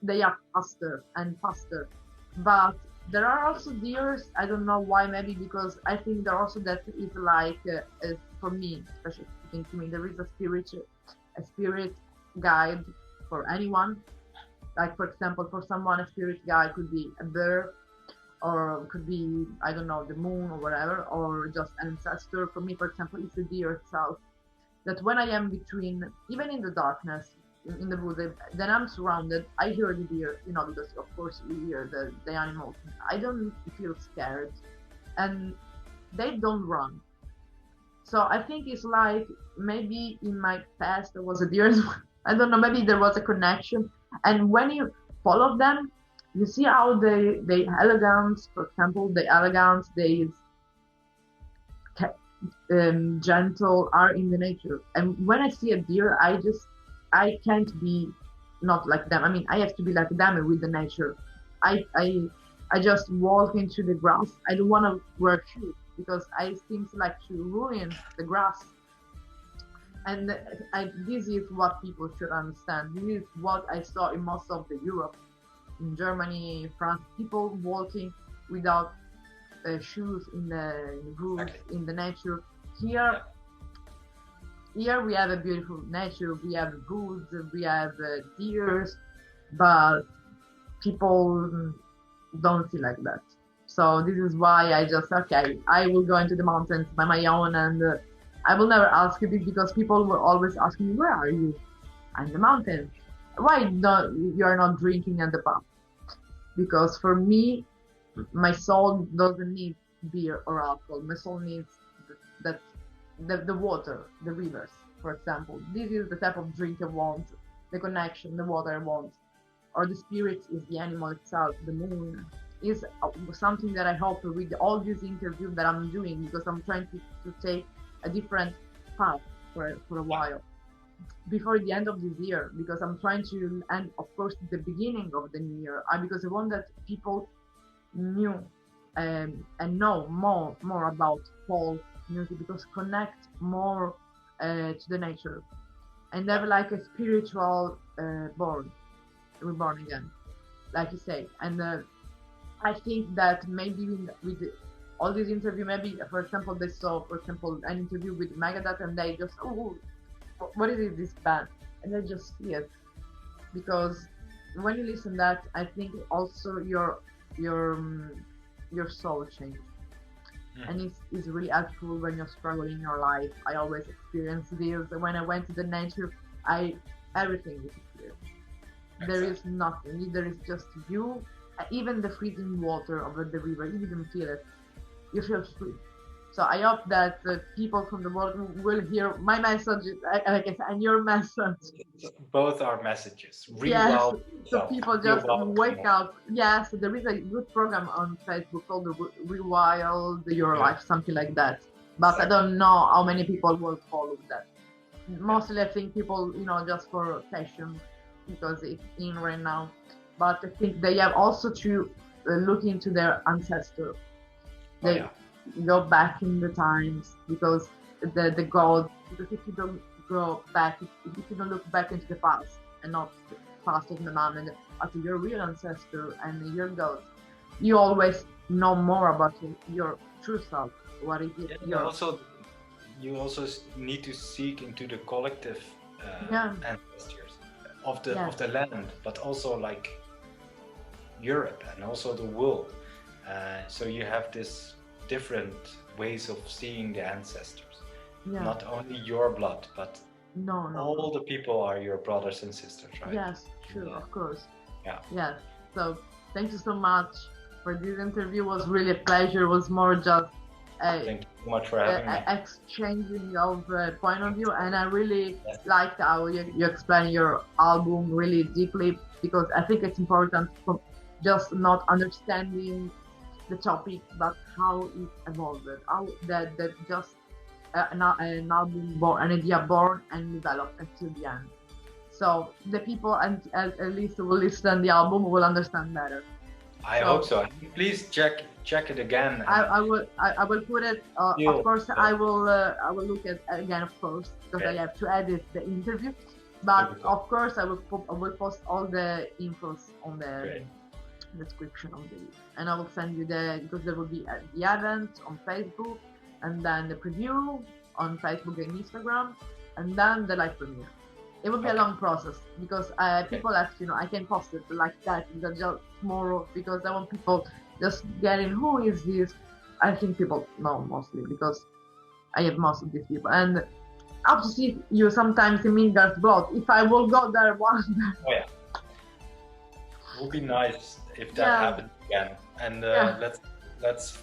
They are faster and faster. But there are also deers, I don't know why, maybe because I think there also that is like, for me, especially speaking to me, there is a spirit guide for anyone. Like, for example, for someone, a spirit guide could be a bear, or could be, I don't know, the moon or whatever, or just an ancestor. For me, for example, it's the deer itself. That when I am between, even in the darkness, in the woods, then I'm surrounded, I hear the deer, because of course we hear the animals. I don't feel scared, and they don't run. So I think it's like, maybe in my past there was a deer. I don't know, maybe there was a connection. And when you follow them, you see how they elegance, for example, the elegance, they gentle are in the nature. And when I see a deer, I can't be not like them. I mean, I have to be like them with the nature. I just walk into the grass. I don't want to wear shoes because I seems like to ruin the grass. And this is what people should understand. This is what I saw in most of the Europe, in Germany, France, people walking without shoes in the woods, in the nature. Here we have a beautiful nature. We have woods, we have deers, but people don't see like that. So this is why I will go into the mountains by my own, and I will never ask you, because people will always ask me, where are you? I'm in the mountains. Why you are not drinking at the pub? Because for me, my soul doesn't need beer or alcohol. My soul needs the water, the rivers, for example. This is the type of drink I want, the connection, the water I want. Or the spirit is the animal itself, the moon. Is something that I hope with all these interviews that I'm doing, because I'm trying to take a different path for a while before the end of this year, because I'm trying to, and of course the beginning of the new year, because I want that people knew and know more about folk music, because connect more to the nature and have like a spiritual reborn again, like you say. And I think that maybe with all these interview, maybe for example they saw, for example, an interview with Megadeth, and they just, what is this band, and they just see it. Because when you listen that, I think also your your soul changes. Mm. And it's really helpful when you're struggling in your life. I always experience this. When I went to the nature, everything disappeared. There is nothing. There is just you. Even the freezing water over the river, you didn't feel it. You feel free. So I hope that people from the world will hear my message, like I said, and your message. Both are messages. Yes, Rewild so yourself. people just Rewild wake more. up. Yes, there is a good program on Facebook called Rewild Your Life, something like that. But I don't know how many people will follow that. Mostly, I think people, just for fashion, because it's in right now. But I think they have also to look into their ancestors. They go back in the times, because the gods. Because if you don't go back, if you don't look back into the past and not the past of the mom and to your real ancestor and your gods, you always know more about your true self. What it is. You also need to seek into the collective ancestors of the land, but also like Europe and also the world. So you have this different ways of seeing the ancestors. Not only your blood, but all the people are your brothers and sisters, right? Yes, true, of course. Yeah. Yes. So thank you so much for this interview. It was really a pleasure. It was more just thank you so much for having me. Exchanging of point of view, and I really liked how you explain your album really deeply, because I think it's important for just not understanding the topic, but how it evolved, how that just an album born, an idea born and developed until the end. So the people, and at least who will listen the album, will understand better. I hope so. Please check it again. I will put it. Of course, I will look at it again, of course, because I have to edit the interview. But of course, I will post all the infos on the description of the, and I will send you because there will be the event on Facebook, and then the preview on Facebook and Instagram, and then the live premiere. It will be a long process, because people ask, I can post it like that just tomorrow, because I want people just getting who is this. I think people know mostly, because I have most of these people, and I have to see you sometimes in Midgard's blog if I will go there one day. Oh yeah, it would be nice if that happens again, and let's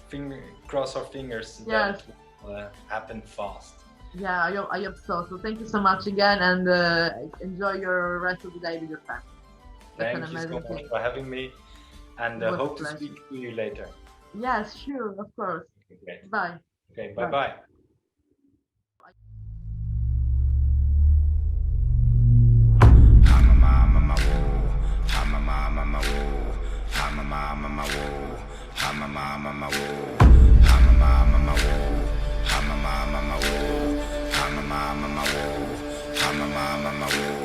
cross our fingers that it will happen fast. Yeah, I hope so. So thank you so much again, and enjoy your rest of the day with your family. Thank you so much for having me, and hope to speak to you later. Yes, sure, of course. Okay. Bye. Okay, bye-bye. I'm a mama,